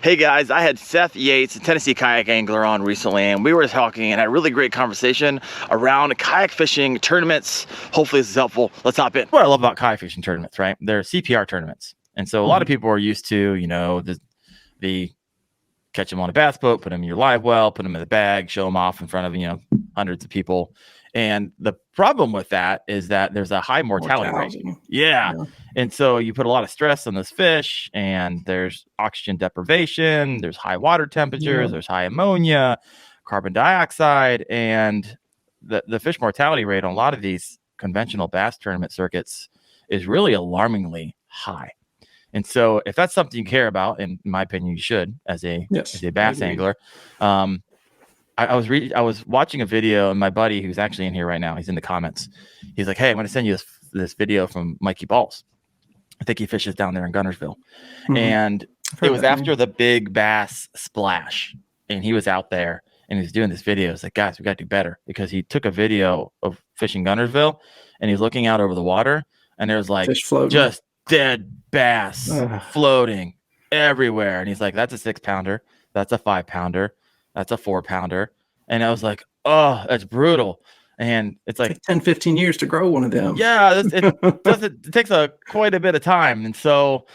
Hey guys, I had Seth Yates, a Tennessee kayak angler, on recently, and we were talking and had a really great conversation around kayak fishing tournaments. Hopefully this is helpful. Let's hop in. What I love about kayak fishing tournaments, right? They're CPR tournaments. And so a lot of people are used to, the catch them on a bass boat, put them in your live well, put them in the bag, show them off in front of, hundreds of people. And the problem with that is that there's a high mortality rate. Yeah. And so you put a lot of stress on this fish, and there's oxygen deprivation, there's high water temperatures, there's high ammonia, carbon dioxide, and the fish mortality rate on a lot of these conventional bass tournament circuits is really alarmingly high. And so if that's something you care about, in my opinion, you should as a bass angler. I was watching a video, and my buddy, who's actually in here right now, he's in the comments. He's like, "Hey, I'm going to send you this video from Mikey Balls. I think he fishes down there in Gunnersville." And it was after the big bass splash, and he was out there and he was doing this video. It's like, guys, we got to do better, because he took a video of fishing Gunnersville, and he's looking out over the water, and there's like just dead bass floating everywhere. And he's like, that's a 6-pounder, that's a 5-pounder, that's a 4-pounder. And I was like, oh, that's brutal. And it's like 10, 15 years to grow one of them. Yeah, it takes quite a bit of time. And so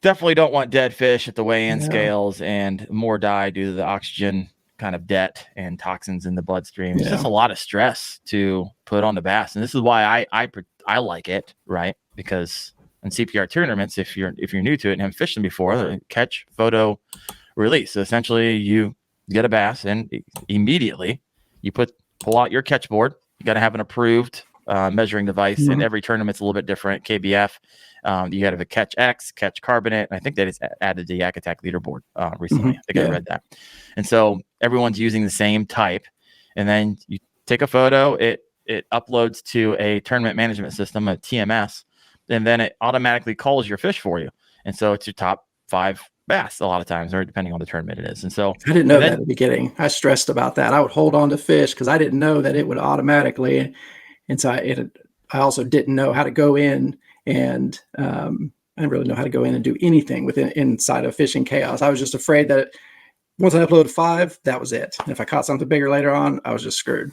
definitely don't want dead fish at the weigh-in scales, and more die due to the oxygen kind of debt and toxins in the bloodstream. It's just a lot of stress to put on the bass. And this is why I like it, right? Because in CPR tournaments, if you're new to it and haven't fished them before, catch, photo, release. So essentially you get a bass, and immediately you pull out your catch board. You got to have an approved measuring device, and every tournament's a little bit different. KBF, you got to have a Catch X, Catch Carbonate. And I think that is added to the Yak Attack leaderboard recently. I think I read that. And so everyone's using the same type, and then you take a photo. It uploads to a tournament management system, a TMS, and then it automatically calls your fish for you. And so it's your top 5 bass a lot of times, or depending on the tournament it is. And so I didn't know that at the beginning. I stressed about that. I would hold on to fish because I didn't know that it would automatically. And so I also didn't know how to go in, and I didn't really know how to go in and do anything inside of Fishing Chaos. I was just afraid that once I uploaded 5, that was it. And if I caught something bigger later on, I was just screwed.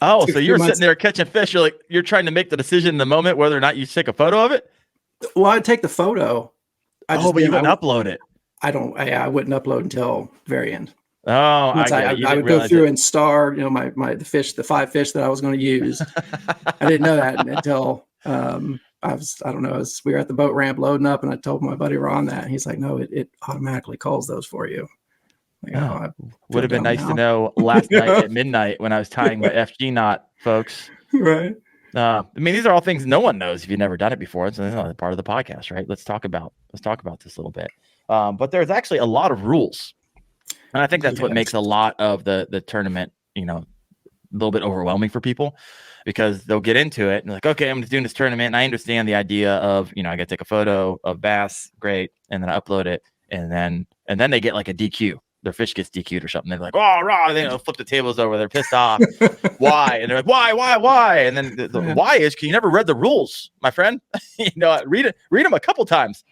Oh, so you're sitting there catching fish. You're trying to make the decision in the moment whether or not you take a photo of it? Well, I'd take the photo. But you wouldn't upload it. I wouldn't upload until the very end. Oh, I would go through and star, the 5 fish that I was going to use. I didn't know that until we were at the boat ramp loading up, and I told my buddy Ron that, and he's like, no, it automatically calls those for you. Like, would have been nice to know last night at midnight when I was tying my FG knot, folks. Right. These are all things no one knows if you've never done it before. It's part of the podcast, right? Let's talk about this a little bit. But there's actually a lot of rules, and I think that's what makes a lot of the tournament, a little bit overwhelming for people, because they'll get into it and like, okay, I'm just doing this tournament, and I understand the idea of, I got to take a photo of bass, great, and then I upload it, and then they get like a DQ. Their fish gets DQ'd or something. They're like, oh, raw. They'll flip the tables over. They're pissed off. Why? And they're like, why? And then the why is because you never read the rules, my friend. Read them a couple times.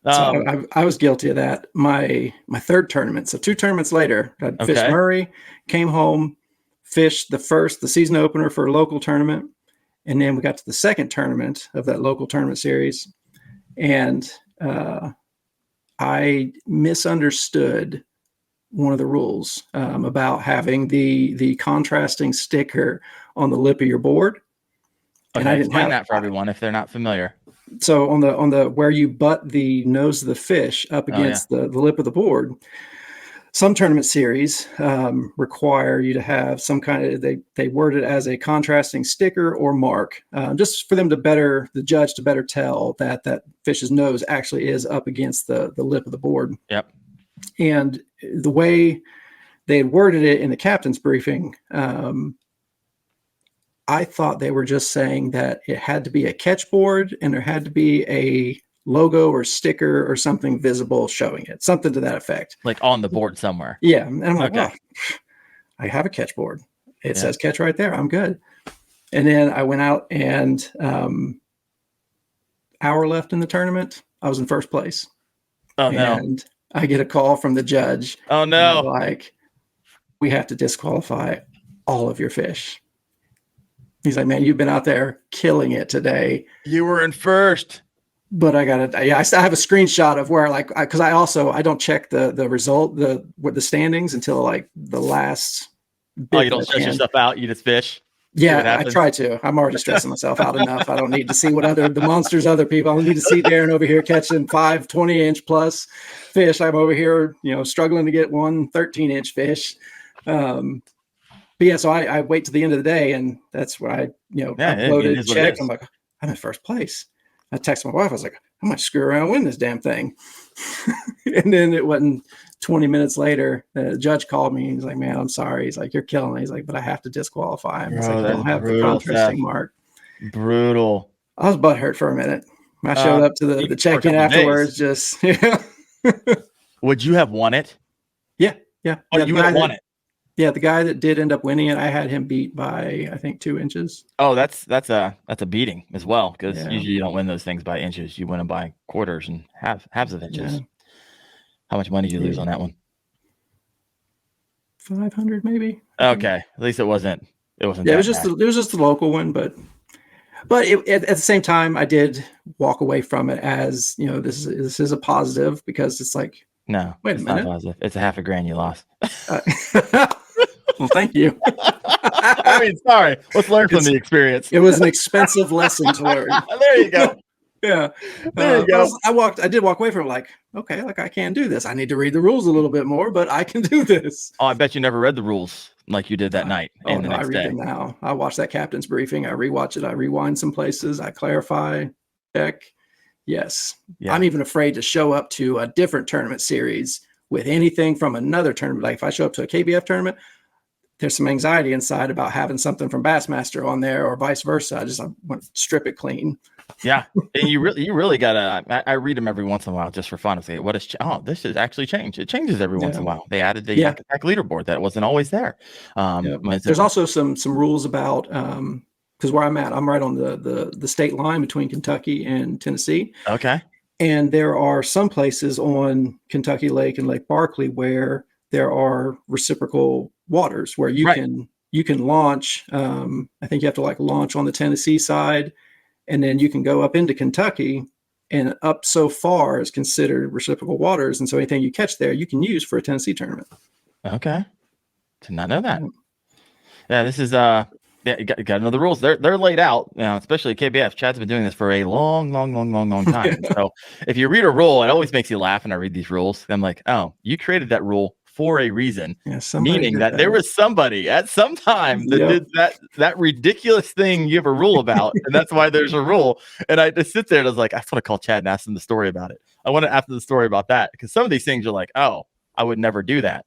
So I was guilty of that. My 3rd tournament. So 2 tournaments later, I fished Murray, came home, fished the season opener for a local tournament. And then we got to the 2nd tournament of that local tournament series. And I misunderstood one of the rules about having the contrasting sticker on the lip of your board. Okay, and I didn't explain that for everyone if they're not familiar. So on the where you butt the nose of the fish up against the lip of the board, some tournament series require you to have some kind of, they word it as a contrasting sticker or mark, just for them the judge to better tell that fish's nose actually is up against the lip of the board. Yep. And the way they had worded it in the captain's briefing, I thought they were just saying that it had to be a catch board and there had to be a logo or sticker or something visible showing it, something to that effect. Like on the board somewhere. Yeah. And I'm like, well, I have a catch board. It says catch right there. I'm good. And then I went out and hour left in the tournament. I was in first place. Oh, and I get a call from the judge. Oh And they're no. like, we have to disqualify all of your fish. He's like, man, you've been out there killing it today. You were in first. But I have a screenshot of where because I don't check the result, the standings until like the last bit. Oh, you don't stress yourself out. You just fish. Yeah, I try to. I'm already stressing myself out enough. I don't need to see what the monsters other people. I don't need to see Darren over here catching 5 20-inch plus fish. I'm over here, struggling to get one 13-inch fish. But yeah, so I wait to the end of the day, and that's when I, uploaded, check. I'm like, I'm in first place. I texted my wife. I was like, I might screw around and win this damn thing. And then it wasn't 20 minutes later, the judge called me. He's like, man, I'm sorry. He's like, you're killing me. He's like, but I have to disqualify him. He's like, I don't have the contrasting mark. Brutal. I was butthurt for a minute. I showed up to the check-in afterwards. Just, Would you have won it? Yeah. Oh, you would have won it. Yeah, the guy that did end up winning it, I had him beat by, I think, 2 inches. Oh, that's a beating as well, because usually you don't win those things by inches. You win them by quarters and halves of inches. Yeah. How much money did you lose on that one? 500 maybe. Okay, at least it wasn't. Yeah, it was just the local one, but at the same time, I did walk away from it as this is a positive, because it's like, no, wait a minute, not positive. It's $500,000 you lost. Well, thank you. I mean, sorry. Let's learn from the experience. It was an expensive lesson to learn. There you go. Yeah. There you go. I did walk away from it like, okay, like I can do this. I need to read the rules a little bit more, but I can do this. Oh, I bet you never read the rules like you did that night. I read them now. I watched that captain's briefing. I rewatch it. I rewind some places. I clarify, check. Yes. Yeah. I'm even afraid to show up to a different tournament series with anything from another tournament. Like if I show up to a KBF tournament, there's some anxiety inside about having something from Bassmaster on there or vice versa. I want to strip it clean. Yeah. And you really gotta, I read them every once in a while just for fun. I say, this has actually changed. It changes every once in a while. They added the Yak Attack leaderboard that wasn't always there. There's also some rules about, because where I'm at, I'm right on the state line between Kentucky and Tennessee. Okay. And there are some places on Kentucky Lake and Lake Barkley where there are reciprocal waters where you can launch. I think you have to launch on the Tennessee side, and then you can go up into Kentucky, and up so far is considered reciprocal waters. And so anything you catch there, you can use for a Tennessee tournament. Okay. Did not know that. Yeah, this is you got to know the rules. They're laid out, especially KBF. Chad's been doing this for a long time. So if you read a rule, it always makes you laugh. And I read these rules, I'm like, oh, you created that rule for a reason, meaning that there was somebody at some time that did that ridiculous thing you have a rule about, and that's why there's a rule. And I just sit there and I was like, I just want to call Chad and ask him the story about it. I want to ask the story about that, because some of these things are like, oh, I would never do that.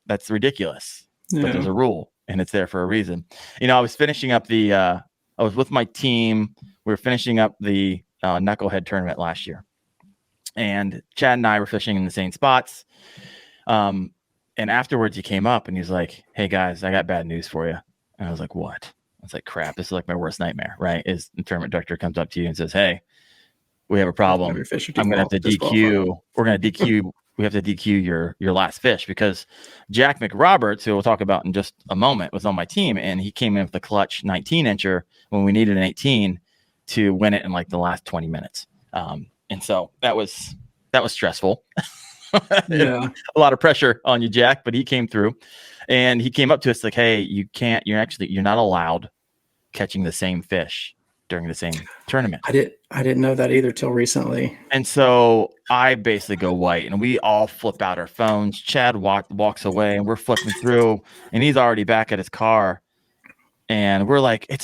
That's ridiculous. But there's a rule, and it's there for a reason. I was finishing up I was with my team. We were finishing up the Knucklehead tournament last year, and Chad and I were fishing in the same spots. And afterwards he came up and he's like, hey guys, I got bad news for you. And I was like, what? I was like, crap, this is like my worst nightmare, right? Is the tournament director comes up to you and says, hey, we have a problem. I'm going to have to DQ. We're going to DQ. We have to DQ your last fish, because Jack McRoberts, who we'll talk about in just a moment, was on my team, and he came in with a clutch 19-incher when we needed an 18 to win it in like the last 20 minutes. And so that was stressful. A lot of pressure on you, Jack, but he came through, and he came up to us like, hey, you're not allowed catching the same fish during the same tournament. I didn't know that either till recently. And so I basically go white, and we all flip out our phones. Chad walks away, and we're flipping through, and he's already back at his car. And we're like, it's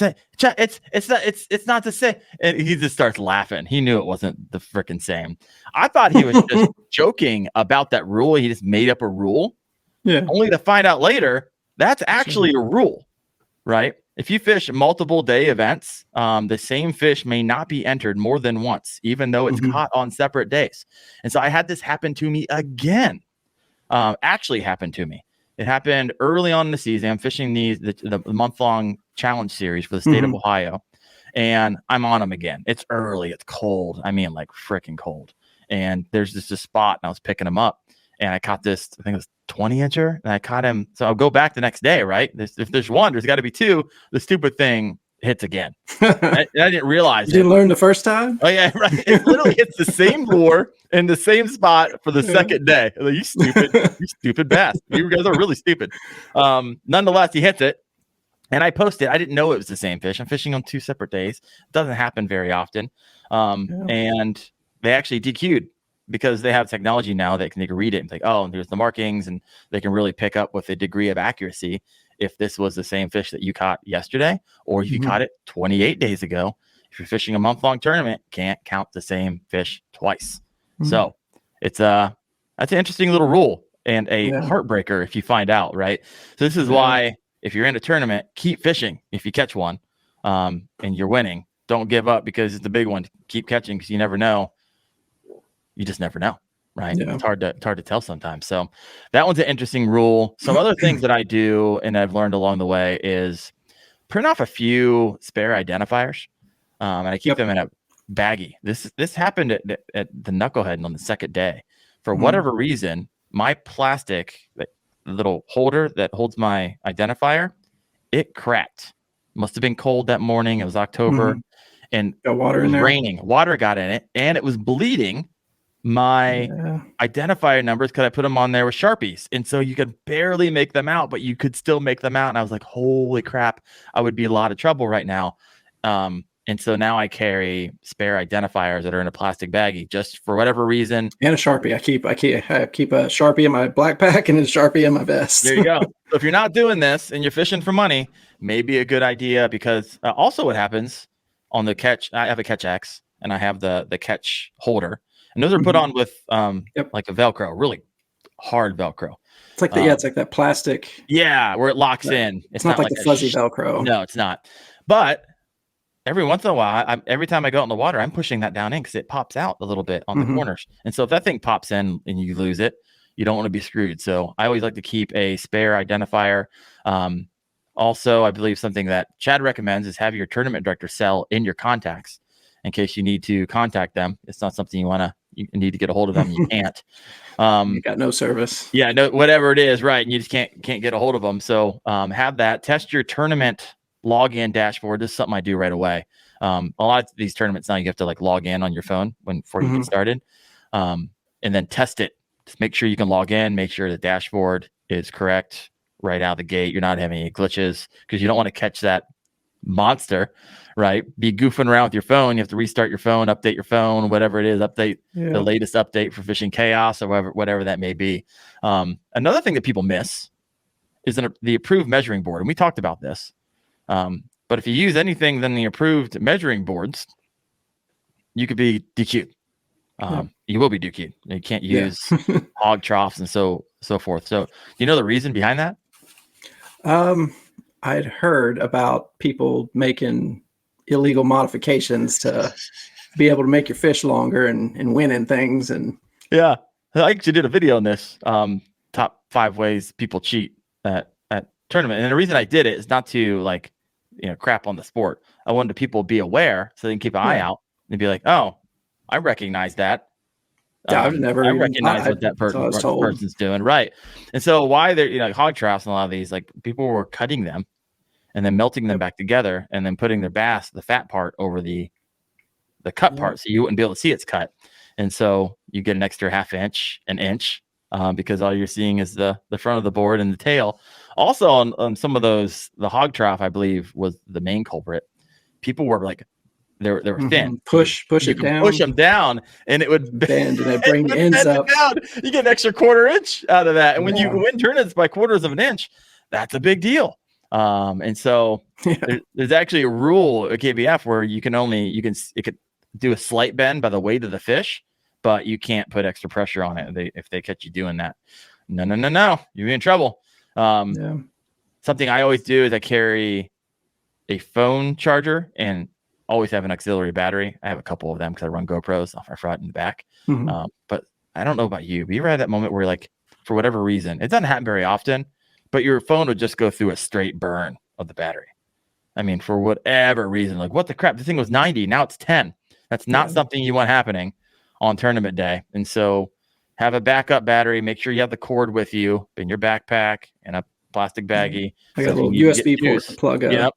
not the same. And he just starts laughing. He knew it wasn't the freaking same. I thought he was just joking about that rule. He just made up a rule. Yeah. Only to find out later, that's actually a rule, right? If you fish multiple day events, the same fish may not be entered more than once, even though it's caught on separate days. And so I had this happen to me again. Actually happened to me. It happened early on in the season. I'm fishing the month-long challenge series for the state of Ohio, and I'm on them again. It's early. It's cold. I mean, like freaking cold. and there's just a spot, and I was picking them up, and I caught this, I think it was 20-incher, and I caught him. So I'll go back the next day, right? If there's one, there's got to be two. The stupid thing hits again. I didn't realize you didn't learn the first time. Oh yeah, right. It literally hits the same lure in the same spot for the second day. Like, you stupid bass. You guys are really stupid. Nonetheless, he hits it, and I posted. I didn't know it was the same fish. I'm fishing on 2 separate days. It doesn't happen very often. And they actually DQ'd because they have technology now that they can read it and think, oh, there's the markings, and they can really pick up with a degree of accuracy if this was the same fish that you caught yesterday, or if you caught it 28 days ago. If you're fishing a month-long tournament, can't count the same fish twice. So it's that's an interesting little rule, and a heartbreaker if you find out, right? So this is why, if you're in a tournament, keep fishing if you catch one, and you're winning. Don't give up because it's the big one. Keep catching, because you never know. You just never know, right? Yeah. It's hard to tell sometimes. So that one's an interesting rule. Some other things that I do and I've learned along the way is print off a few spare identifiers, and I keep them in a baggie. This happened at the Knucklehead on the second day. For whatever reason, my plastic little holder that holds my identifier, it cracked. Must have been cold that morning. It was October, and got water in there. Raining. Water got in it, and it was bleeding my identifier numbers because I put them on there with Sharpies, and so you could barely make them out, but you could still make them out. And I was like, holy crap, I would be in a lot of trouble right now. And so now I carry spare identifiers that are in a plastic baggie, just for whatever reason. And a Sharpie. I keep a Sharpie in my black pack and a Sharpie in my vest. There you go. So if you're not doing this and you're fishing for money, maybe a good idea, because also what happens on the catch, I have a Catch X and I have the catch holder, and those are put on with like a Velcro, really hard Velcro. It's like it's like that plastic. Yeah, where it locks in. It's not like the fuzzy Velcro. No, it's not. But every once in a while, every time I go out in the water, I'm pushing that down in because it pops out a little bit on the corners. And so if that thing pops in and you lose it, you don't want to be screwed. So I always like to keep a spare identifier. Also, I believe something that Chad recommends is have your tournament director sell in your contacts in case you need to contact them. It's not something you need to get a hold of them. You can't. You got no service. Yeah, no, whatever it is, right? And you just can't get a hold of them. So have that. Test your tournament login dashboard. This is something I do right away. A lot of these tournaments now, you have to like log in on your phone before you get started, and then test it. Just make sure you can log in. Make sure the dashboard is correct right out of the gate. You're not having any glitches, because you don't want to catch that monster, right? Be goofing around with your phone. You have to restart your phone, update your phone, whatever it is. Update the latest update for Fishing Chaos or whatever that may be. Another thing that people miss is the approved measuring board, and we talked about this. But if you use anything than the approved measuring boards, you could be DQ'd. You will be DQ'd. You can't use hog troughs and so forth. So do you know the reason behind that? I'd heard about people making illegal modifications to be able to make your fish longer and winning things. And I actually did a video on this, top 5 ways people cheat at tournament. And the reason I did it is not to crap on the sport. I wanted people to be aware so they can keep an eye out and be like, oh, I recognize that. I recognize what that person's doing. Right. And so why they're, hog troughs and a lot of these, people were cutting them and then melting them back together and then putting their bass, the fat part, over the cut part. So you wouldn't be able to see it's cut. And so you get an extra an inch, because all you're seeing is the front of the board and the tail. Also on some of those, the hog trough, I believe, was the main culprit. People were they were thin. Push it down. Push them down, and it would bend, and it bring the ends up. Down. You get an extra 1/4 inch out of that, and when you win tournaments by 1/4 of an inch, that's a big deal. And so there's actually a rule at KBF where it could do a slight bend by the weight of the fish, but you can't put extra pressure on it if they catch you doing that. No, you're in trouble. Something I always do is I carry a phone charger and always have an auxiliary battery. I have a couple of them because I run GoPros off my front and the back. But I don't know about you, but you ever had that moment where for whatever reason, it doesn't happen very often, but your phone would just go through a straight burn of the battery. I mean, for whatever reason, what the crap, the thing was 90, now it's 10. That's not something you want happening on tournament day. And so have a backup battery, make sure you have the cord with you in your backpack and a plastic baggie. I got a little USB port to plug a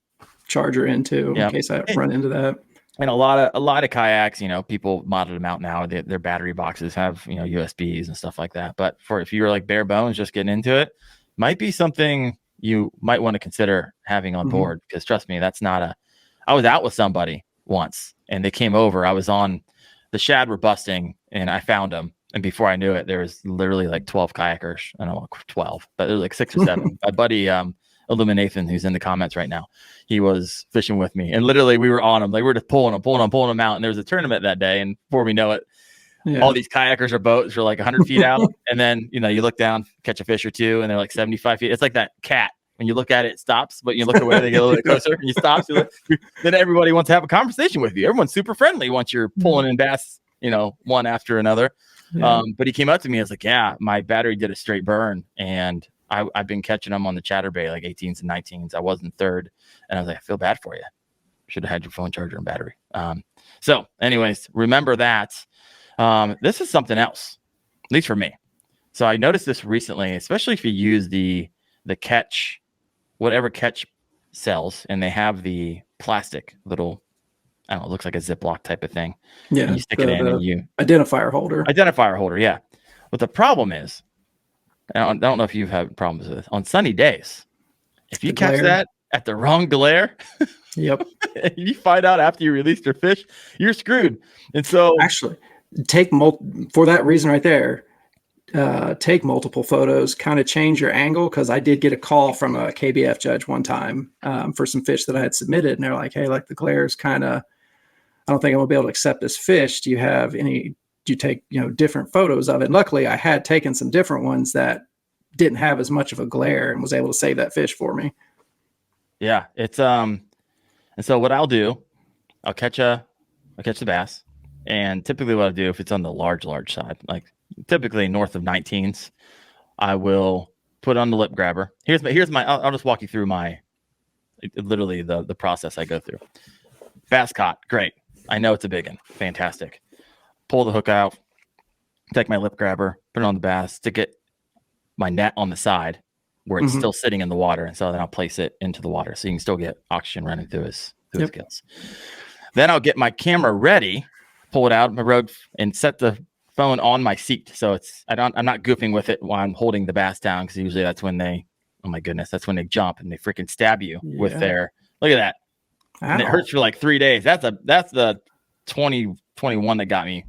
charger into in case I run into that. And a lot of kayaks, people modded them out now. Their battery boxes have, USBs and stuff like that. But if you're like bare bones, just getting into it, might be something you might want to consider having on board. Because trust me, I was out with somebody once and they came over. I was on the shad were busting and I found them. And before I knew it, there was literally like 12 kayakers. I don't know, 12, but there was like 6 or 7. My buddy, Illuminathan, who's in the comments right now, he was fishing with me. And literally we were on him. Like we were just pulling them out. And there was a tournament that day. And before we know it, all these kayakers or boats are like 100 feet out. And then, you look down, catch a fish or two, and they're like 75 feet. It's like that cat. When you look at it, it stops, but you look away, they get a little bit closer, and you stop. Then everybody wants to have a conversation with you. Everyone's super friendly once you're pulling in bass, one after another. Yeah. But he came up to me. I was like, yeah, my battery did a straight burn. And I've been catching them on the chatterbait, like 18s and 19s. I wasn't third. And I was like, I feel bad for you. Should have had your phone charger and battery. So anyways, remember that. This is something else, at least for me. So I noticed this recently, especially if you use the catch, whatever catch sells, and they have the plastic little, I don't know, it looks like a Ziploc type of thing. Yeah. And you stick it in and you identifier holder. Yeah. But the problem is, I don't know if you've had problems with this on sunny days. If you catch that at the wrong glare, yep, you find out after you released your fish, you're screwed. And so actually for that reason right there, take multiple photos, kind of change your angle. Cause I did get a call from a KBF judge one time for some fish that I had submitted. And they're like, hey, like the glare is kind of, I don't think I'm gonna be able to accept this fish. Do you take, different photos of it? And luckily I had taken some different ones that didn't have as much of a glare and was able to save that fish for me. Yeah. It's, and so what I'll do, I'll catch the bass. And typically what I do, if it's on the large side, like typically north of 19s, I will put on the lip grabber. I'll just walk you through literally the process I go through. Bass caught. Great. I know it's a big one. Fantastic. Pull the hook out, take my lip grabber, put it on the bass, stick it, my net on the side where it's still sitting in the water. And so then I'll place it into the water so you can still get oxygen running through his gills. Then I'll get my camera ready, pull it out of my Rode and set the phone on my seat. So I'm not goofing with it while I'm holding the bass down. Cause usually that's when that's when they jump and they freaking stab you with look at that. Ow. And it hurts for like 3 days. That's the 2021 that got me.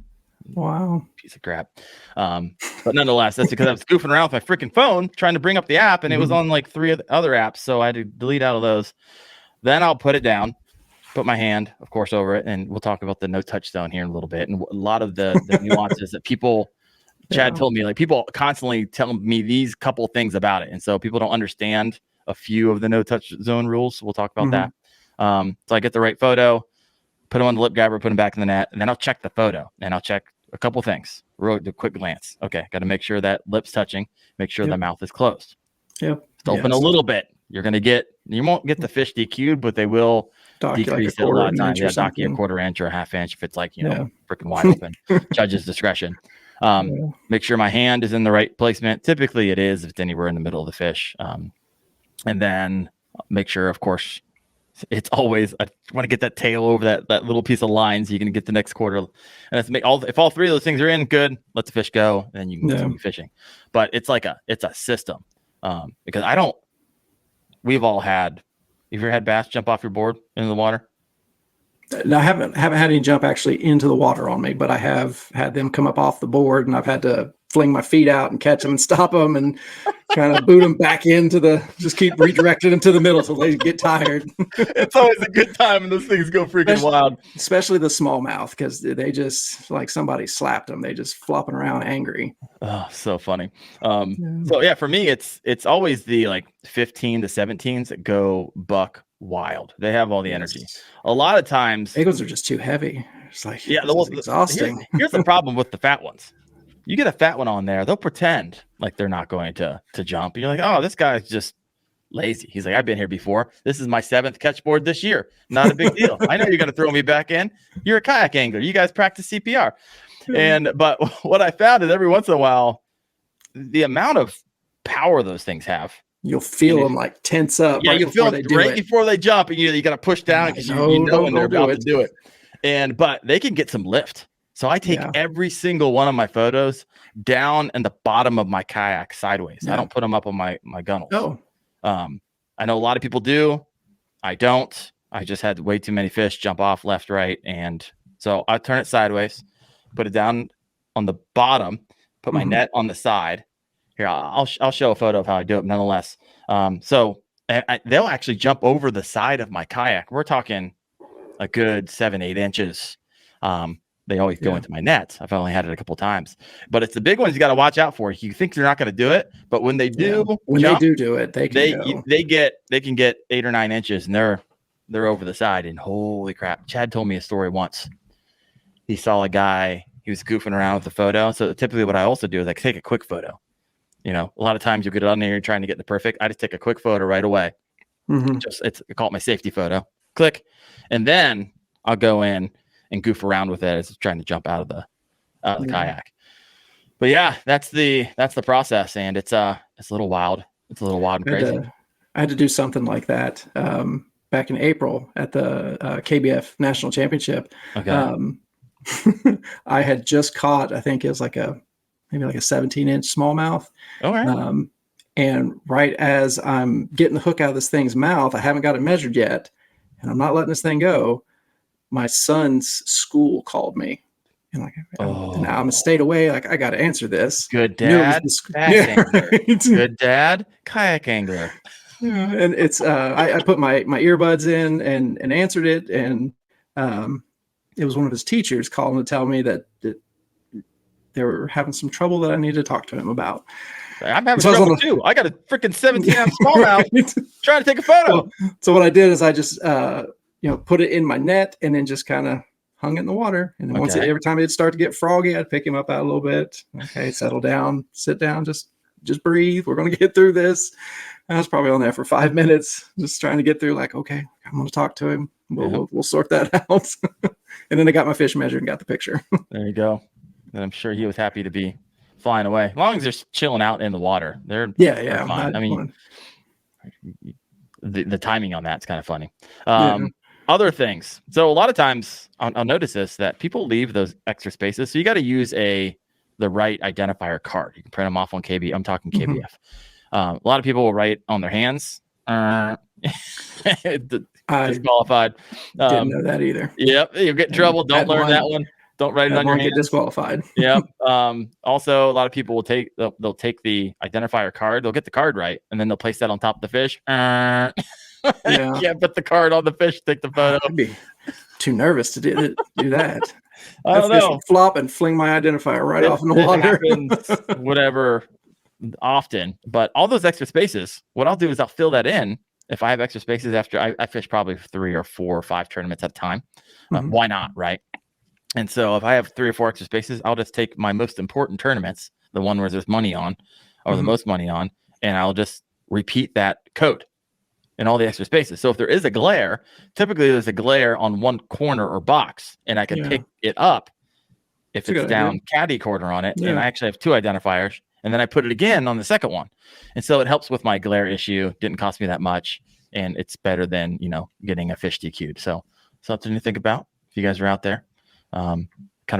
Wow. Piece of crap. But nonetheless, that's because I was goofing around with my freaking phone trying to bring up the app and it was on like 3 other apps. So I had to delete out of those. Then I'll put it down, put my hand, of course, over it. And we'll talk about the no touchstone here in a little bit. And a lot of the nuances that people, Chad told me, like people constantly tell me these couple things about it. And so people don't understand a few of the no touch zone rules. So we'll talk about that. So I get the right photo, put them on the lip grabber, put them back in the net, and then I'll check the photo and I'll check a couple things. The quick glance. Okay, got to make sure that lip's touching. Make sure the mouth is closed. Yep. It's open a little bit. You won't get the fish DQ'd, but they will decrease it a lot of times. Yeah, dock you a 1/4 inch or a 1/2 inch if it's like freaking wide open. Judge's discretion. Make sure my hand is in the right placement. Typically, it is if it's anywhere in the middle of the fish. And then make sure, of course. It's always I want to get that tail over that little piece of line so you can get the next quarter. And that's if all 3 of those things are in, good, let the fish go, and then you can continue fishing. But it's a system. Because we've all had. Have you ever had bass jump off your board into the water? No, I haven't had any jump actually into the water on me, but I have had them come up off the board, and I've had to fling my feet out and catch them and stop them and kind of boot them back into just keep redirecting them to the middle so they get tired. It's always a good time when those things go freaking wild. Especially the smallmouth, because they just like somebody slapped them. They just flopping around angry. Oh, so funny. So yeah, for me, it's always the like 15 to 17s that go buck wild. They have all the energy. A lot of times, bagels are just too heavy. It's like it's exhausting. Here's the problem with the fat ones. You get a fat one on there, they'll pretend like they're not going to jump. And you're like, oh, this guy's just lazy. He's like, I've been here before. This is my 7th catch board this year. Not a big deal. I know you're going to throw me back in. You're a kayak angler. You guys practice CPR. But what I found is every once in a while, the amount of power those things have. You'll feel them like tense up right before they do it. Before they jump, and you got to push down because you know when they're about to do it. But they can get some lift. So I take every single one of my photos down in the bottom of my kayak sideways. I don't put them up on my gunnels. Oh. I know a lot of people do. I don't. I just had way too many fish jump off left, right. And so I turn it sideways, put it down on the bottom, put my net on the side. Here, I'll show a photo of how I do it nonetheless. So they'll actually jump over the side of my kayak. We're talking a good 7-8 inches. They always go into my net. I've only had it a couple times, but it's the big ones you got to watch out for. You think they're not going to do it, but when they do, they do it, they can get 8 or 9 inches, and they're over the side. And holy crap, Chad told me a story once. He saw a guy. He was goofing around with the photo. So typically, what I also do is I take a quick photo. You know, a lot of times you get on there, you're trying to get the perfect. I just take a quick photo right away. I call it my safety photo. Click, and then I'll go in and goof around with it as it's trying to jump out of the kayak. But yeah, that's the process, and it's a little wild. It's a little wild and crazy. I had to do something like that back in April at the KBF National Championship. Okay. I had just caught, I think it was maybe like a 17-inch smallmouth. All right. And right as I'm getting the hook out of this thing's mouth, I haven't got it measured yet, and I'm not letting this thing go. My son's school called me, and now I'm a state away. Like, I got to answer this. Good dad, good dad, kayak angler. Yeah, and it's I put my earbuds in and answered it, and it was one of his teachers calling to tell me that they were having some trouble that I needed to talk to him about. I'm having trouble too. I got a freaking 17-ounce smallmouth trying to take a photo. So what I did is I just put it in my net and then just kind of hung it in the water. And then every time it'd start to get froggy, I'd pick him up out a little bit. Okay, settle down, sit down, just breathe. We're going to get through this. I was probably on there for 5 minutes, just trying to get through. Like, okay, I'm going to talk to him. We'll sort that out. And then I got my fish measured and got the picture. There you go. And I'm sure he was happy to be flying away. As long as they're chilling out in the water, they're fine. I mean, the timing on that's kind of funny. Other things. So a lot of times I'll notice this, that people leave those extra spaces. So you got to use the right identifier card. You can print them off on KB. I'm talking KBF. A lot of people will write on their hands. Disqualified. Didn't know that either. Yep. You get in trouble. Don't learn that one. Don't write it on your hands. Get disqualified. Yep. Also, a lot of people will they'll take the identifier card. They'll get the card right, and then they'll place that on top of the fish. You can't put the card on the fish. Take the photo. I'd be too nervous to do that. I don't know. Flop and fling my identifier right off in the water. Happens, whatever, often. But all those extra spaces, what I'll do is I'll fill that in. If I have extra spaces after I fish probably 3 or 4 or 5 tournaments at a time. Why not, right? And so if I have 3 or 4 extra spaces, I'll just take my most important tournaments, the one where there's money on, or the most money on, and I'll just repeat that code in all the extra spaces. So if there is a glare, typically there's a glare on one corner or box, and I can pick it up if it's down caddy corner on it. And I actually have 2 identifiers, and then I put it again on the second one. And so it helps with my glare issue. Didn't cost me that much, and it's better than, getting a fish DQ'd. So something to think about if you guys are out there. Kind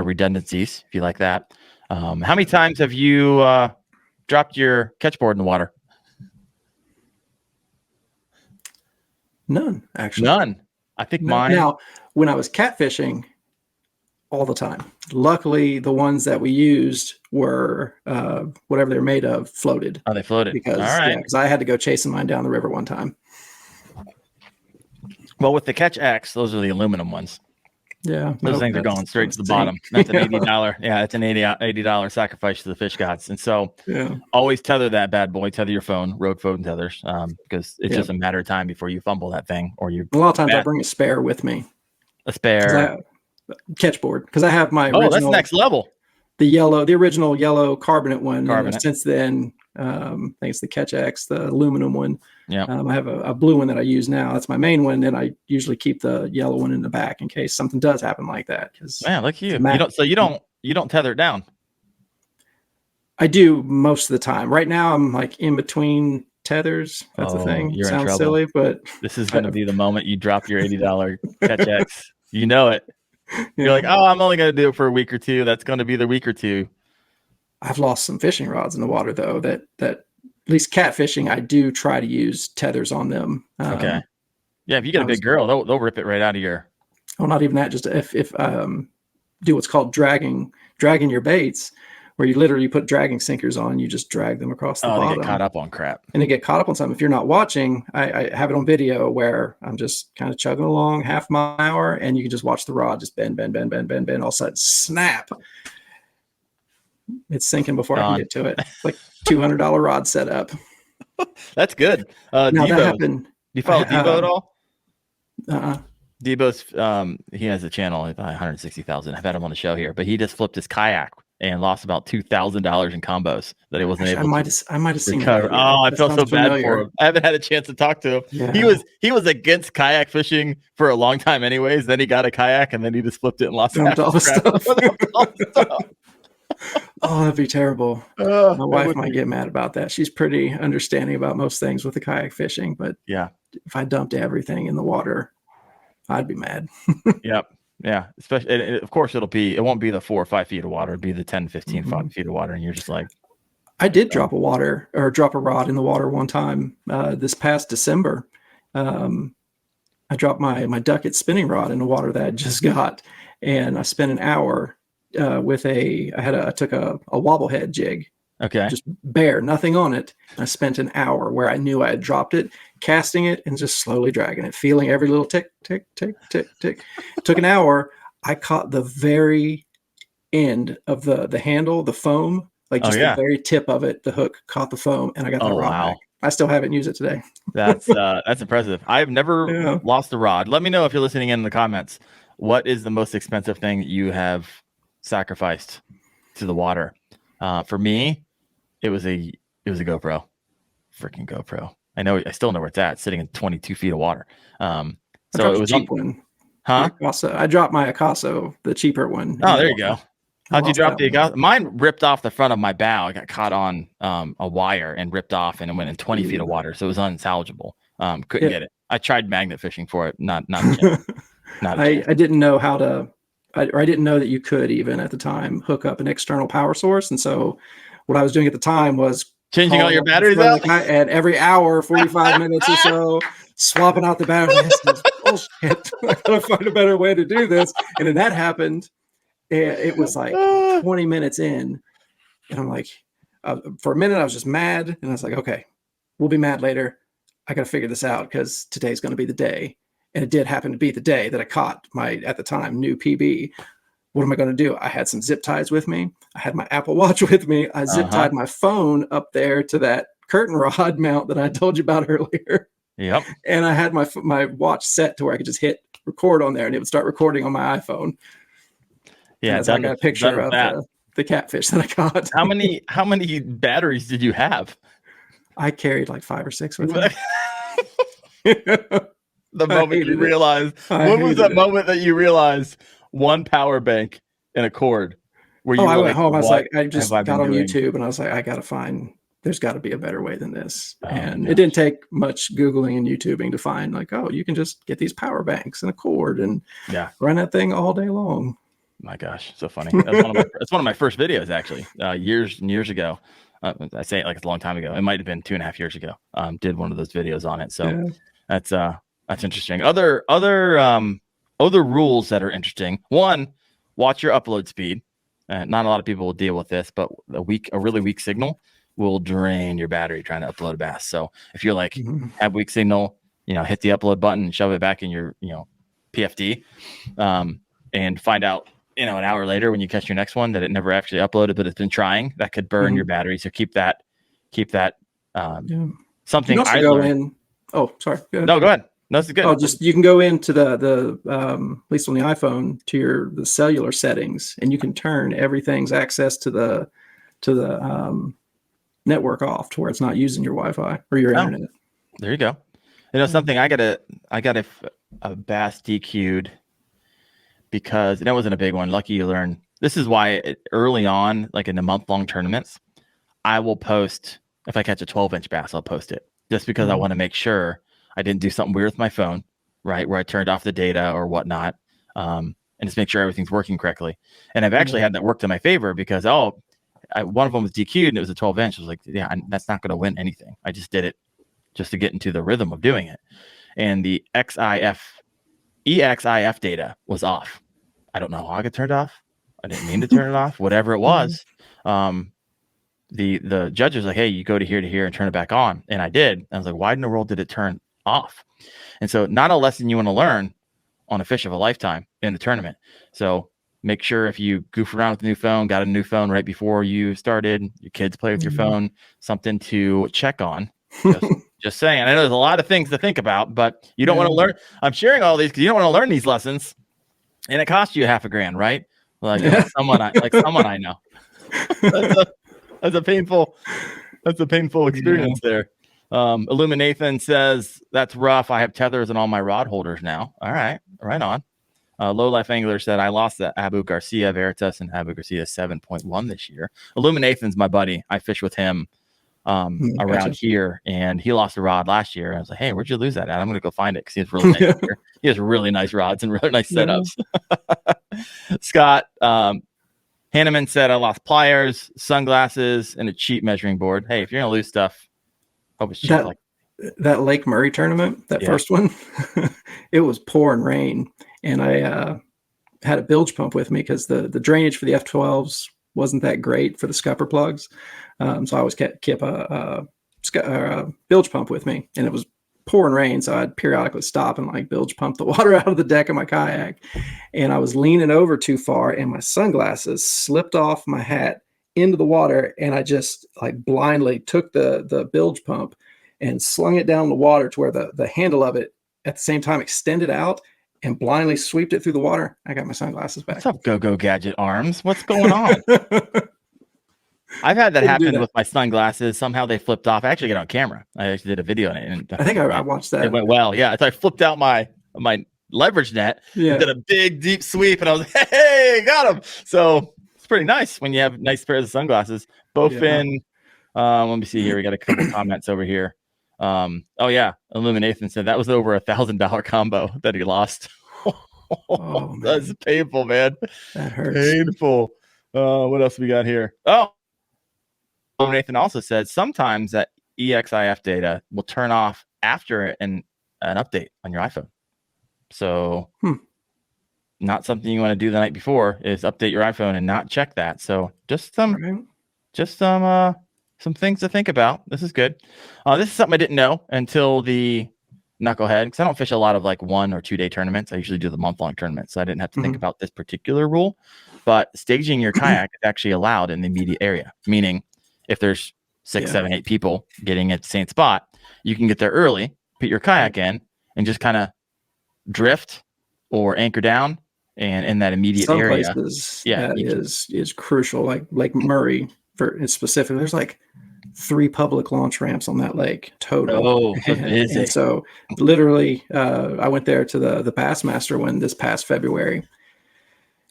of redundancies, if you like that. How many times have you dropped your catch board in the water? None, actually. None. I think mine. Now, when I was catfishing, all the time. Luckily, the ones that we used were whatever they're made of floated. Oh, they floated. Because I had to go chasing mine down the river one time. Well, with the Catch X, those are the aluminum ones. Yeah, those things are going straight to the bottom. That's an $80. Yeah, it's an $80 sacrifice to the fish gods. And so, always tether that bad boy. Tether your phone, road phone tethers, because it's just a matter of time before you fumble that thing, or you. A lot of times I bring a spare with me. A spare catch board, because I have my original, that's next level. The original yellow carbonate one. Since then, I think it's the Catch X, the aluminum one. Yeah. I have a blue one that I use now. That's my main one. And I usually keep the yellow one in the back in case something does happen like that. Man, look you. you don't tether it down. I do most of the time. Right now, I'm like in between tethers. That's the thing. You're in Sounds trouble. silly, but This is going to be the moment you drop your $80 Catch X. You know it. You're like, yeah. oh, I'm only going to do it for a week or two. That's going to be the week or two. I've lost some fishing rods in the water though. That at least catfishing, I do try to use tethers on them. Okay. Yeah, if you get a big girl, they'll rip it right out of your. Well, not even that. Just if do what's called dragging your baits, where you literally put dragging sinkers on, you just drag them across the bottom. They get caught up on crap. And they get caught up on something. If you're not watching, I have it on video where I'm just kind of chugging along half mile an hour, and you can just watch the rod just bend. All of a sudden, snap! It's sinking before I can get to it. It's like $200 rod setup. That's good. Now Debo, that happened. Do you follow Debo at all? Debo's he has a channel, 160,000. I've had him on the show here, but he just flipped his kayak and lost about $2,000 in combos that he wasn't able to. I might have seen recover. I feel so bad for him. I haven't had a chance to talk to him. Yeah. He was against kayak fishing for a long time anyways. Then he got a kayak and then he just flipped it and lost all the stuff. Oh, that'd be terrible. My wife might get mad about that. She's pretty understanding about most things with the kayak fishing, but yeah, if I dumped everything in the water, I'd be mad. Yep. Yeah. Especially, of course, it won't be the 4 or 5 feet of water. It'd be the 10, 15 feet of water. And you're just like, I did drop a rod in the water one time this past December. I dropped my Duckett spinning rod in the water that I just got, and I spent an hour I took a wobblehead jig. Okay. Just bare, nothing on it. I spent an hour where I knew I had dropped it, casting it and just slowly dragging it, feeling every little tick, tick, tick, tick, tick. It took an hour. I caught the very end of the handle, the foam, like just the very tip of it. The hook caught the foam, and I got the rod back. I still haven't used it today. That's impressive. I've never lost a rod. Let me know if you're listening in the comments. What is the most expensive thing that you have sacrificed to the water? For me, it was a GoPro, freaking GoPro. I still know where it's at, sitting in 22 feet of water. So it was a cheap one. Huh? I dropped my Akaso, the cheaper one. Oh, there you go. How'd you drop the Akaso? Mine ripped off the front of my bow. I got caught on a wire and ripped off, and it went in 20 feet of water. So it was unsalvageable. Couldn't get it. I tried magnet fishing for it. Not I didn't know how to. I didn't know that you could even at the time hook up an external power source. And so what I was doing at the time was changing all your batteries out, and every hour, 45 minutes or so, swapping out the batteries. Bullshit. I gotta find a better way to do this. And then that happened. It was like 20 minutes in, and I'm like, for a minute I was just mad, and I was like, okay, we'll be mad later. I gotta figure this out because today's going to be the day. And it did happen to be the day that I caught my, at the time, new PB. What am I going to do? I had some zip ties with me. I had my Apple Watch with me. I zip tied my phone up there to that curtain rod mount that I told you about earlier. Yep. And I had my watch set to where I could just hit record on there, and it would start recording on my iPhone. Yeah, I got a picture of the catfish that I caught. How many batteries did you have? I carried like 5 or 6 with me. The moment you realized, when was that moment that you realized one power bank and a cord? Where you I went home. I was like, I just got on YouTube, and I was like, I got to find, there's got to be a better way than this. And it didn't take much Googling and YouTubing to find like, oh, you can just get these power banks and a cord and run that thing all day long. My gosh, so funny. That's one of my first videos, actually, years and years ago. I say it like it's a long time ago. It might have been 2.5 years ago. Did one of those videos on it. So that's interesting. Other rules that are interesting. One, watch your upload speed. Not a lot of people will deal with this, but a really weak signal will drain your battery trying to upload a bass. So if you're like have weak signal, hit the upload button and shove it back in your PFD, and find out an hour later when you catch your next one that it never actually uploaded, but it's been trying. That could burn your battery. So keep that. Something. I go in. Oh, sorry. Go ahead. No, go ahead. No, this is good. Oh, you can go into the at least on the iPhone to the cellular settings, and you can turn everything's access to the network off to where it's not using your Wi-Fi or your internet. There you go. Something I got a bass DQ'd because that wasn't a big one. Lucky you learn this is why early on, like in the month-long tournaments, I will post, if I catch a 12-inch bass, I'll post it just because I want to make sure I didn't do something weird with my phone, right? Where I turned off the data or whatnot, and just make sure everything's working correctly. And I've actually had that work to my favor because, one of them was DQ'd and it was a 12-inch. I was like, yeah, that's not going to win anything. I just did it just to get into the rhythm of doing it. And the EXIF data was off. I don't know how I could turn it off. I didn't mean to turn it off, whatever it was. The judge was like, hey, you go to here and turn it back on. And I did. I was like, why in the world did it turn off? And so not a lesson you want to learn on a fish of a lifetime in the tournament. So make sure if you goof around with a new phone, got a new phone right before you started, your kids play with your phone, something to check on. Just saying. I know there's a lot of things to think about, but you don't want to learn. I'm sharing all these because you don't want to learn these lessons. And it costs you $1,000, right? Like someone I know. That's a painful experience there. Illuminathan says that's rough. I have tethers in all my rod holders now. All right, right on. Low Life Angler said I lost the Abu Garcia Veritas and Abu Garcia 7.1 this year. Illuminathan's my buddy. I fish with him around here, and he lost a rod last year. I was like, hey, where'd you lose that at? I'm gonna go find it because he has really nice gear. He has really nice rods and really nice setups. Scott Hanneman said I lost pliers, sunglasses, and a cheap measuring board. Hey, if you're gonna lose stuff, hope it's cheap. That Lake Murray tournament, that first one, it was pouring rain, and I had a bilge pump with me because the drainage for the F12s wasn't that great for the scupper plugs. So I always kept a bilge pump with me, and it was pouring rain. So I'd periodically stop and like bilge pump the water out of the deck of my kayak. And I was leaning over too far and my sunglasses slipped off my hat into the water. And I just like blindly took the bilge pump and slung it down the water to where the handle of it at the same time extended out and blindly sweeped it through the water. I got my sunglasses back. What's up, Go Gadget Arms? What's going on? I've had that happen with my sunglasses. Somehow they flipped off. I actually got on camera. I actually did a video on it. And I think I watched that. It went well. Yeah. So I flipped out my leverage net. Yeah. Did a big, deep sweep. And I was like, hey, got him. So it's pretty nice when you have nice pairs of sunglasses. Bowfin. Let me see here. We got a couple comments over here. Illuminathan said that was over $1,000 combo that he lost. Oh, that's painful, man. That hurts. Painful. What else we got here? Oh, Nathan also said sometimes that EXIF data will turn off after an update on your iPhone. So not something you want to do the night before is update your iPhone and not check that. So just some things to think about. This is good. This is something I didn't know until the Knucklehead, because I don't fish a lot of like 1 or 2 day tournaments. I usually do the month-long tournaments. So I didn't have to think about this particular rule, but staging your kayak is actually allowed in the immediate area, meaning if there's 6, 7, 8 people getting at the same spot, you can get there early, put your kayak in, and just kind of drift or anchor down, and in that immediate area. Some places, that is crucial. Like Lake Murray, for specific, there's like 3 public launch ramps on that lake total. Oh, and so literally, I went there to the Bassmaster one this past February,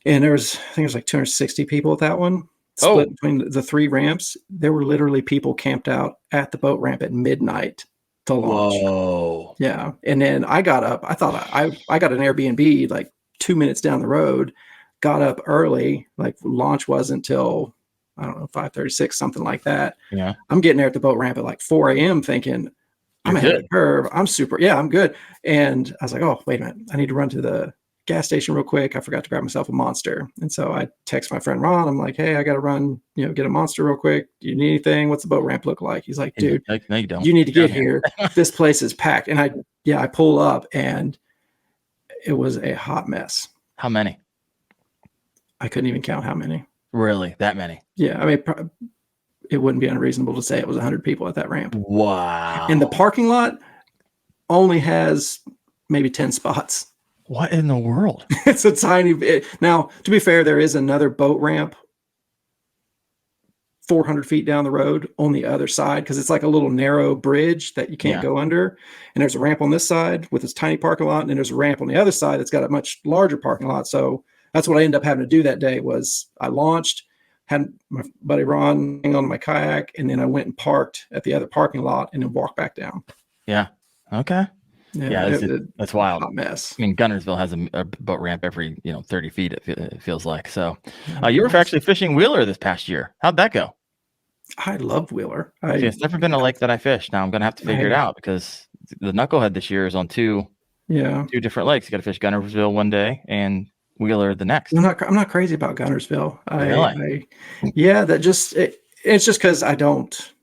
and I think it was like 260 people at that one. Split between the 3 ramps. There were literally people camped out at the boat ramp at midnight to launch. Whoa. Yeah. And then I got up. I thought I got an Airbnb like 2 minutes down the road, got up early. Like launch wasn't till, I don't know, 5:36, something like that. Yeah. I'm getting there at the boat ramp at like 4 a.m. thinking, I'm ahead of the curve. I'm good. And I was like, oh, wait a minute. I need to run to the gas station real quick. I forgot to grab myself a Monster. And so I text my friend Ron. I'm like, hey, I got to run, get a Monster real quick. Do you need anything? What's the boat ramp look like? He's like, dude, no, you don't. You need to get here. This place is packed. And I pull up and it was a hot mess. How many? I couldn't even count how many. Really? That many? Yeah. I mean, it wouldn't be unreasonable to say it was 100 people at that ramp. Wow. And the parking lot only has maybe 10 spots. What in the world? It's a tiny bit. Now, to be fair, there is another boat ramp 400 feet down the road on the other side, because it's like a little narrow bridge that you can't go under. And there's a ramp on this side with this tiny parking lot, and then there's a ramp on the other side that's got a much larger parking lot. So that's what I ended up having to do that day. Was I launched, had my buddy Ron hang on my kayak, and then I went and parked at the other parking lot and then walked back down. Yeah. Okay. Yeah, that's wild. Hot mess. I mean, Gunnersville has a boat ramp every 30 feet. It feels like. So, Yeah, you were actually fishing Wheeler this past year. How'd that go? I love Wheeler. It's never been a lake that I fished. Now I'm gonna have to figure it out because the Knucklehead this year is on two different lakes. You got to fish Gunnersville one day and Wheeler the next. I'm not crazy about Gunnersville. Really? It's just because I don't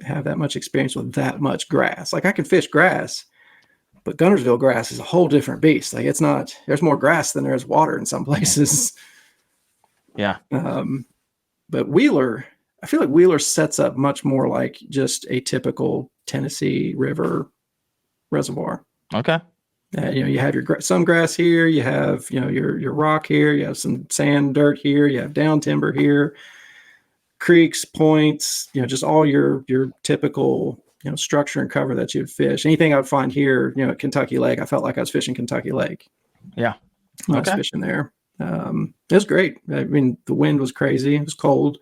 have that much experience with that much grass. Like I can fish grass, but Gunnersville grass is a whole different beast. Like there's more grass than there is water in some places. Yeah. But Wheeler, I feel like Wheeler sets up much more like just a typical Tennessee River reservoir. Okay. You have some grass here, you have, your rock here, you have some sand, dirt here, you have down timber here, creeks, points, just all your typical, structure and cover that you'd fish. Anything I would find here, at Kentucky Lake, I felt like I was fishing Kentucky Lake. Yeah. I was fishing there. It was great. I mean, the wind was crazy. It was cold.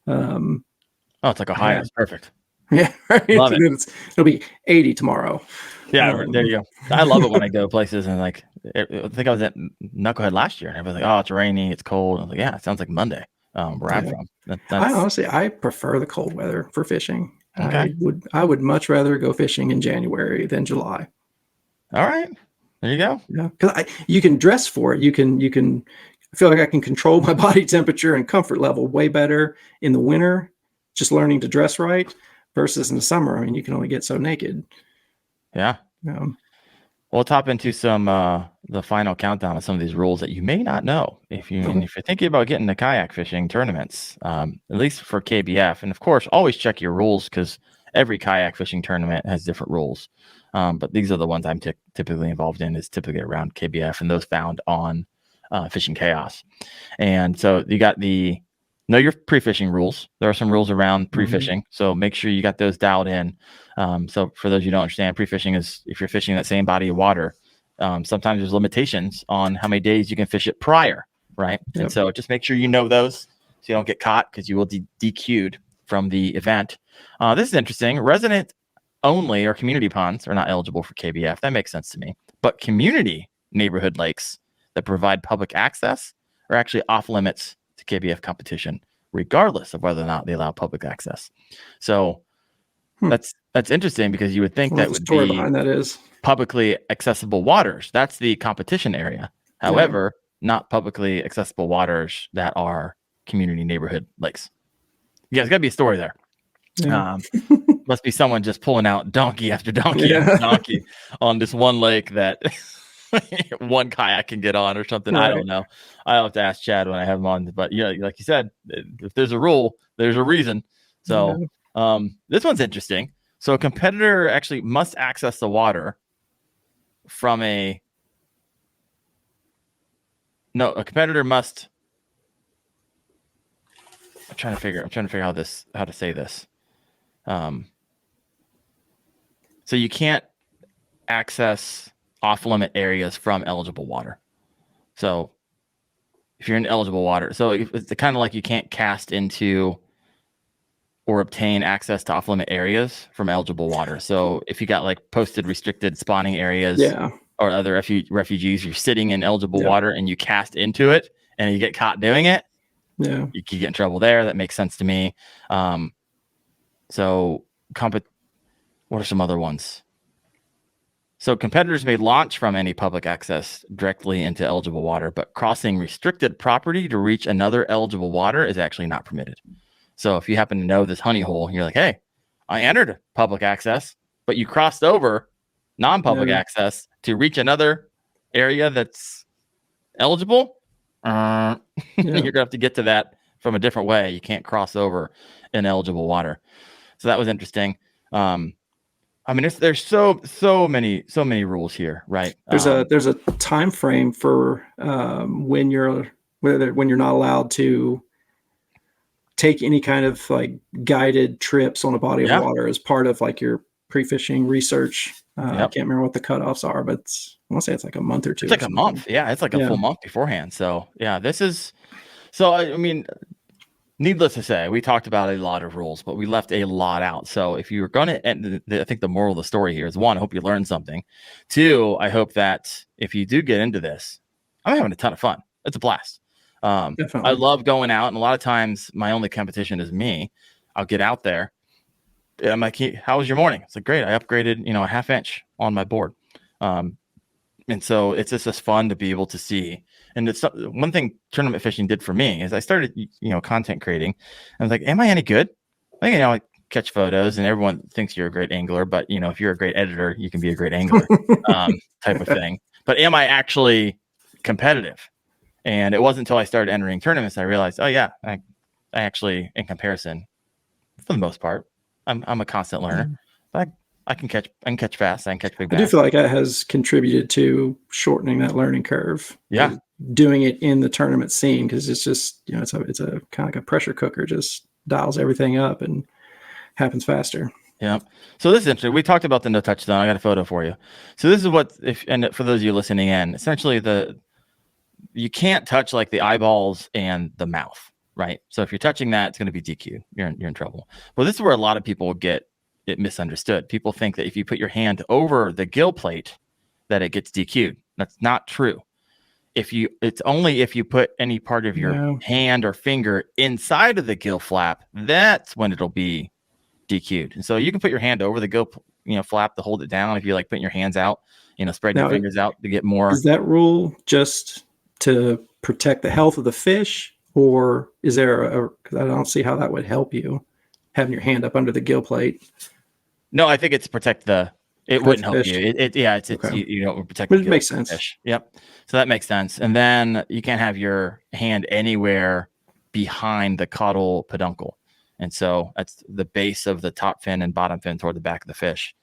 It's like Ohio. It's perfect. Yeah. Right. Love it. It'll be 80 tomorrow. Yeah, there you go. I love it when I go places and I think I was at Knucklehead last year and everybody's like, oh, it's rainy, it's cold. I was like, yeah, it sounds like Monday where I'm from. I prefer the cold weather for fishing. Okay. I would much rather go fishing in January than July. All right. There you go. Yeah. Because you can dress for it. I feel like I can control my body temperature and comfort level way better in the winter, just learning to dress right, versus in the summer. I mean, you can only get so naked. Yeah. We'll top into some the final countdown of some of these rules that you may not know if you're thinking about getting to kayak fishing tournaments, at least for KBF. And of course, always check your rules because every kayak fishing tournament has different rules. But these are the ones I'm typically involved in, is typically around KBF, and those found on Fishing Chaos. And so you got know your pre-fishing rules. There are some rules around pre-fishing, so make sure you got those dialed in. So for those who don't understand, pre-fishing is if you're fishing that same body of water, sometimes there's limitations on how many days you can fish it prior, right? Yep. And so just make sure you know those so you don't get caught, because you will be DQ'd from the event. This is interesting. Resident only or community ponds are not eligible for KBF. That makes sense to me. But community neighborhood lakes that provide public access are actually off limits to KBF competition, regardless of whether or not they allow public access. So that's interesting, because you would think that would be behind that is publicly accessible waters. That's the competition area. However, not publicly accessible waters that are community neighborhood lakes. Yeah, there's got to be a story there. Yeah. Must be someone just pulling out donkey after donkey after donkey on this one lake that one kayak can get on or something. Right. I don't know. I'll have to ask Chad when I have him on. But like you said, if there's a rule, there's a reason. So this one's interesting. So a competitor actually must access the water from a competitor must. I'm trying to figure how to say this. So you can't access off-limit areas from eligible water. So if you're in eligible water, so it's kind of like you can't cast into or obtain access to off-limit areas from eligible water. So if you got like posted restricted spawning areas or other refugees, you're sitting in eligible water and you cast into it and you get caught doing it, you could get in trouble there. That makes sense to me. What are some other ones? So competitors may launch from any public access directly into eligible water, but crossing restricted property to reach another eligible water is actually not permitted. So if you happen to know this honey hole, you're like, hey, I entered public access, but you crossed over non-public access to reach another area that's eligible. You're going to have to get to that from a different way. You can't cross over ineligible water. So that was interesting. I mean, there's so many rules here, right? There's a time frame for when you're not allowed to take any kind of like guided trips on a body of water as part of like your pre-fishing research. I Yep. can't remember what the cutoffs are, but I want to say it's like a month or two. It's like a month. Yeah, it's like a full month beforehand. So yeah, this is so. I mean, needless to say, we talked about a lot of rules, but we left a lot out. So if you're going to, and I think the moral of the story here is, one, I hope you learned something. Two, I hope that if you do get into this, I'm having a ton of fun. It's a blast. I love going out, and a lot of times my only competition is me. I'll get out there, and I'm like, how was your morning? It's like, great. I upgraded, a half inch on my board. And so it's just fun to be able to see. And it's one thing tournament fishing did for me is I started, content creating. I was like, am I any good? I think, I catch photos and everyone thinks you're a great angler, but if you're a great editor, you can be a great angler, type of thing. But am I actually competitive? And it wasn't until I started entering tournaments I realized, oh yeah, I actually, in comparison, for the most part, I'm a constant learner. But I can catch fast. I can catch big bass. I do feel like that has contributed to shortening that learning curve. Yeah, doing it in the tournament scene, because it's just it's a kind of like a pressure cooker, just dials everything up and happens faster. Yeah. So this is interesting. We talked about the no touchstone. I got a photo for you. So this is what, and for those of you listening in, essentially you can't touch like the eyeballs and the mouth, right? So if you're touching that, it's going to be DQ. You're in trouble. Well, this is where a lot of people get it misunderstood. People think that if you put your hand over the gill plate, that it gets DQ'd. That's not true. It's only if you put any part of your hand or finger inside of the gill flap, that's when it'll be DQ'd. And so you can put your hand over the gill, flap to hold it down. If you like putting your hands out, spread your fingers out to get more. Is that rule just to protect the health of the fish, or is there because I don't see how that would help you having your hand up under the gill plate? No, I think it's protect it wouldn't help fish. you. It's Okay. you don't protect. But it makes sense. Fish. Yep. So that makes sense. And then you can't have your hand anywhere behind the caudal peduncle. And so that's the base of the top fin and bottom fin toward the back of the fish.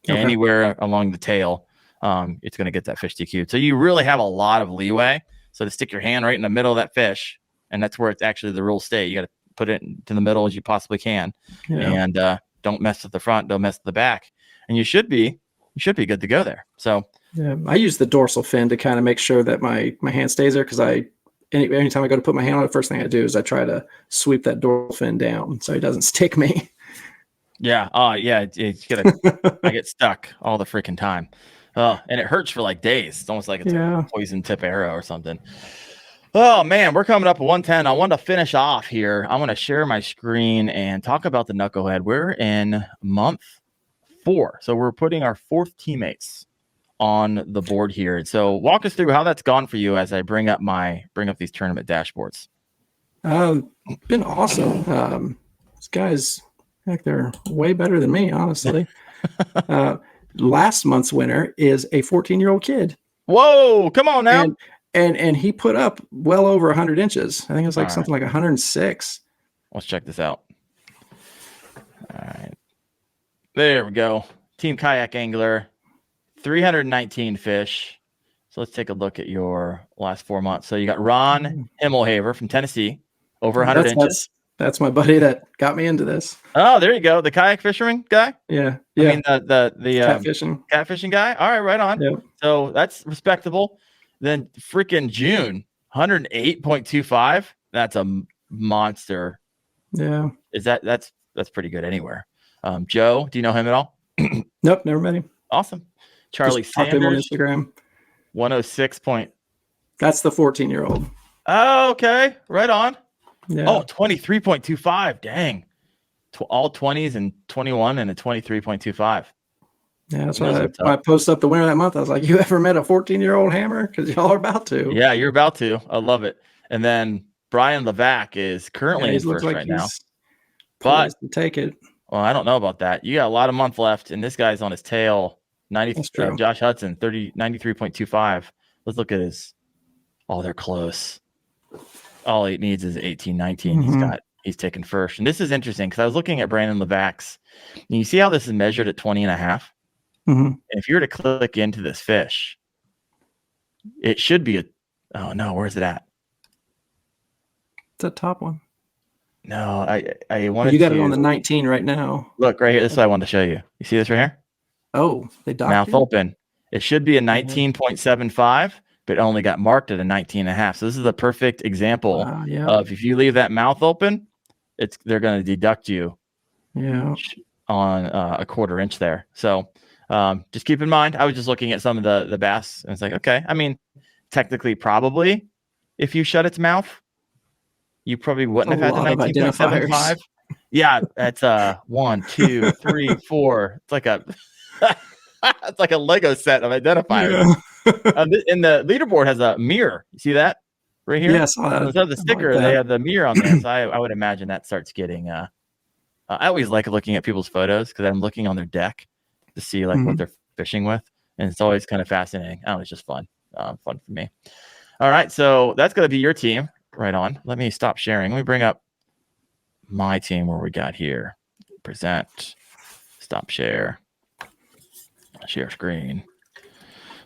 Okay. Anywhere along the tail, it's going to get that fish DQ'd. So you really have a lot of leeway. So to stick your hand right in the middle of that fish, and that's where it's actually the rules stay. You got to put it to the middle as you possibly can, and don't mess with the front, don't mess with the back, and you should be good to go there. So I use the dorsal fin to kind of make sure that my hand stays there, because anytime I go to put my hand on it, first thing I do is I try to sweep that dorsal fin down so it doesn't stick me. Yeah. I get stuck all the freaking time. And it hurts for like days. It's almost like it's a poison tip arrow or something. Oh man, we're coming up at 1:10. I want to finish off here. I want to share my screen and talk about the knucklehead. We're in month 4. So we're putting our 4th teammates on the board here. And so walk us through how that's gone for you as I bring up these tournament dashboards. Been awesome. These guys, heck, they're way better than me, honestly. Last month's winner is a 14-year-old kid. Whoa, come on now. And he put up well over 100 inches. I think it was like something like 106. Let's check this out. All right. There we go. Team Kayak Angler, 319 fish. So let's take a look at your last 4 months. So you got Ron Himmelhaver from Tennessee, over 100 inches. That's my buddy that got me into this. Oh, there you go. The kayak fisherman guy? Yeah. I mean, the catfishing guy. All right, right on. Yep. So that's respectable. Then freaking June, 108.25. That's a monster. Yeah. That's pretty good anywhere. Joe, do you know him at all? Nope, never met him. Awesome. Charlie Sanders on Instagram. 106. That's the 14-year-old. Oh, okay. Right on. Yeah. Oh, 23.25. Dang. All 20s and 21 and a 23.25. Yeah, that's why I posted up the winner that month. I was like, you ever met a 14-year-old hammer? Because y'all are about to. Yeah, you're about to. I love it. And then Brian Levac is currently in first right now. But to take it. Well, I don't know about that. You got a lot of month left, and this guy's on his tail. Josh Hudson, 93.25. Let's look at his. Oh, they're close. All he needs is 18, 19. Mm-hmm. He's taken first. And this is interesting because I was looking at Brandon Levac's. And you see how this is measured at 20 and a half? Mm-hmm. And if you were to click into this fish, it should be oh no, where's it at? It's the top one. No, I wanted you got it on the 19 right now. Look right here. This is what I wanted to show you. You see this right here? Oh, they docked Mouth it? open. It should be a Yeah. 19.75, but only got marked at a 19 and a half. So this is a perfect example Wow, yeah. of if you leave that mouth open, they're going to deduct you Yeah. on a 1/4 inch there. So just keep in mind, I was just looking at some of the bass and it's like, okay, I mean, technically, probably if you shut its mouth, you probably wouldn't have had the 19.75. Yeah, that's 1, 2, 3, 4. It's like a it's like a Lego set of identifiers. Yeah. And the leaderboard has a mirror. You see that right here? Yes, Instead of the sticker, they have the mirror on there. So I would imagine that starts getting. I always like looking at people's photos because I'm looking on their deck to see like what they're fishing with, and it's always kind of fascinating. Oh, it's just fun, fun for me. All right, so that's going to be your team. Right on. Let me stop sharing. Let me bring up my team where we got here. Present. Stop share. Share screen.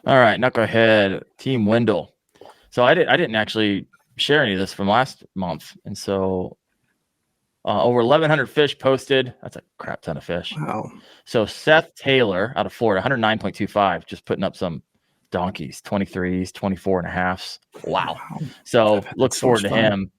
All right, knucklehead team Wendell. So I didn't actually share any of this from last month, and so over 1,100 fish posted. That's a crap ton of fish. Wow. So Seth Taylor out of Florida, 109.25, just putting up some donkeys, 23s, 24 and a halves. Wow. So look forward to him.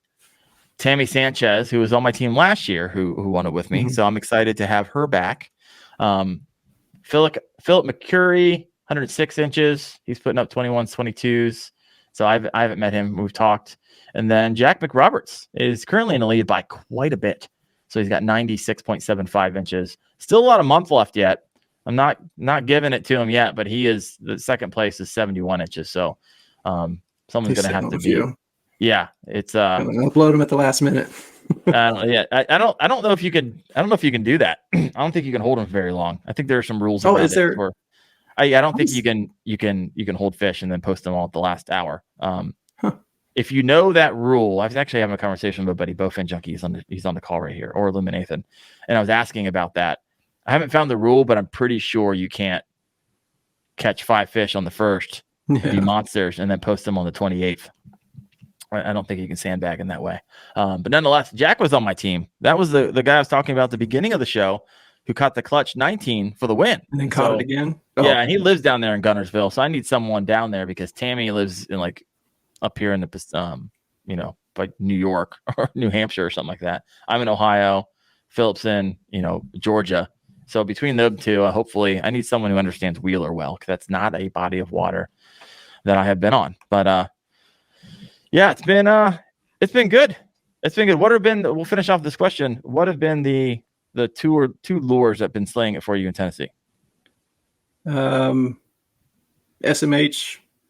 Tammy Sanchez, who was on my team last year, who won it with me. So I'm excited to have her back. Philip McCurry, 106 inches. He's putting up 21s, 22s. So I haven't met him. We've talked. And then Jack McRoberts is currently in the lead by quite a bit. So he's got 96.75 inches. Still a lot of month left yet. I'm not giving it to him yet, but he is the second place is 71 inches. So someone's going to have to be. Yeah, it's upload him at the last minute. I don't know if you can. I don't know if you can do that. I don't think you can hold them very long. I think there are some rules. Oh, is there? I don't think you can hold fish and then post them all at the last hour. If you know that rule, I was actually having a conversation with my buddy Bowfin Junkie. He's on the call right here, or Illuminathan, and I was asking about that. I haven't found the rule, but I'm pretty sure you can't catch 5 fish on the first, be monsters, and then post them on the 28th. I don't think you can sandbag in that way. But nonetheless, Jack was on my team. That was the guy I was talking about at the beginning of the show who caught the clutch 19 for the win. And then caught it again? Oh. Yeah, and he lives down there in Gunnersville. So I need someone down there because Tammy lives in like up here in the, by New York or New Hampshire or something like that. I'm in Ohio. Philip's in, Georgia. So between them two, hopefully I need someone who understands Wheeler well because that's not a body of water that I have been on. But yeah, it's been good. It's been good. What have been? We'll finish off this question. What have been the two lures that have been slaying it for you in Tennessee? SMH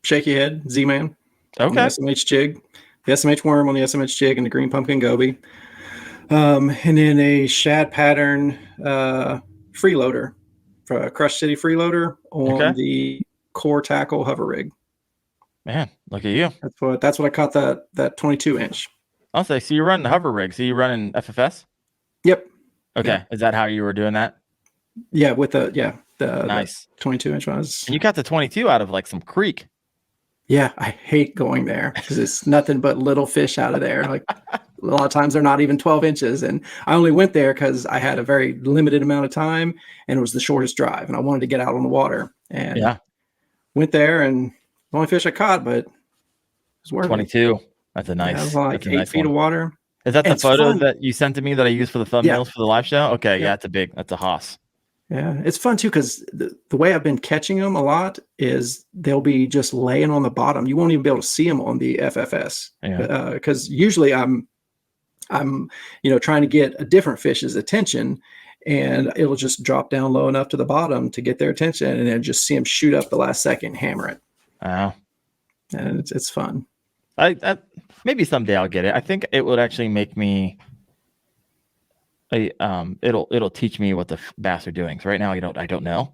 Shaky Head Z-Man. Okay. SMH jig, the SMH worm on the SMH jig, and the green pumpkin goby. And then a shad pattern freeloader, for a Crush City freeloader on the core tackle hover rig. Man, look at you. That's what I caught that 22 inch. I'll say, so you're running the hover rig. So you're running FFS? Yep. Okay. Yeah. Is that how you were doing that? Yeah, with the nice 22 inch ones. And you got the 22 out of like some creek. Yeah, I hate going there because it's nothing but little fish out of there. Like a lot of times they're not even 12 inches. And I only went there because I had a very limited amount of time and it was the shortest drive and I wanted to get out on the water. And went there and the only fish I caught, but it was worth 22. That's a nice. It was like that's 8 nice feet one. of water. Is that the photos that you sent to me that I used for the thumbnails for the live show? Okay, yeah, that's a hoss. Yeah, it's fun too because the way I've been catching them a lot is they'll be just laying on the bottom. You won't even be able to see them on the FFS because usually I'm trying to get a different fish's attention, and it'll just drop down low enough to the bottom to get their attention, and then just see them shoot up the last second, hammer it. Wow, and it's fun. I maybe someday I'll get it. I think it would actually make me. It'll teach me what the bass are doing. So right now I don't know,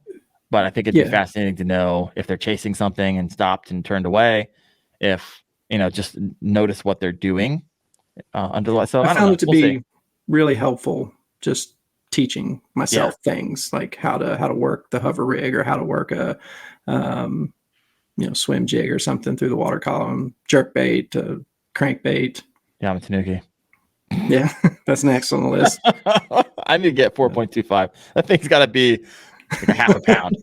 but I think it'd be fascinating to know if they're chasing something and stopped and turned away. If just notice what they're doing under the. So I found it to be really helpful. Just teaching myself things like how to work the hover rig or how to work a swim jig or something through the water column, jerk bait, crank bait. Yeah, I'm a Tanuki. Yeah, that's next on the list. I need to get 4.25. That thing's got to be like a half a pound.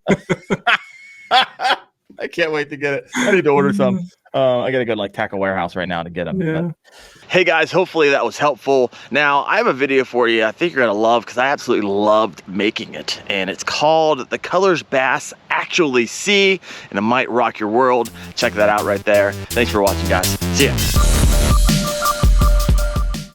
I can't wait to get it. I need to order some. I gotta go to like Tackle Warehouse right now to get them. Yeah. Hey guys, hopefully that was helpful. Now I have a video for you I think you're gonna love, because I absolutely loved making it, and it's called The Colors Bass Actually See, and it might rock your world. Check that out right there. Thanks for watching, guys. See ya.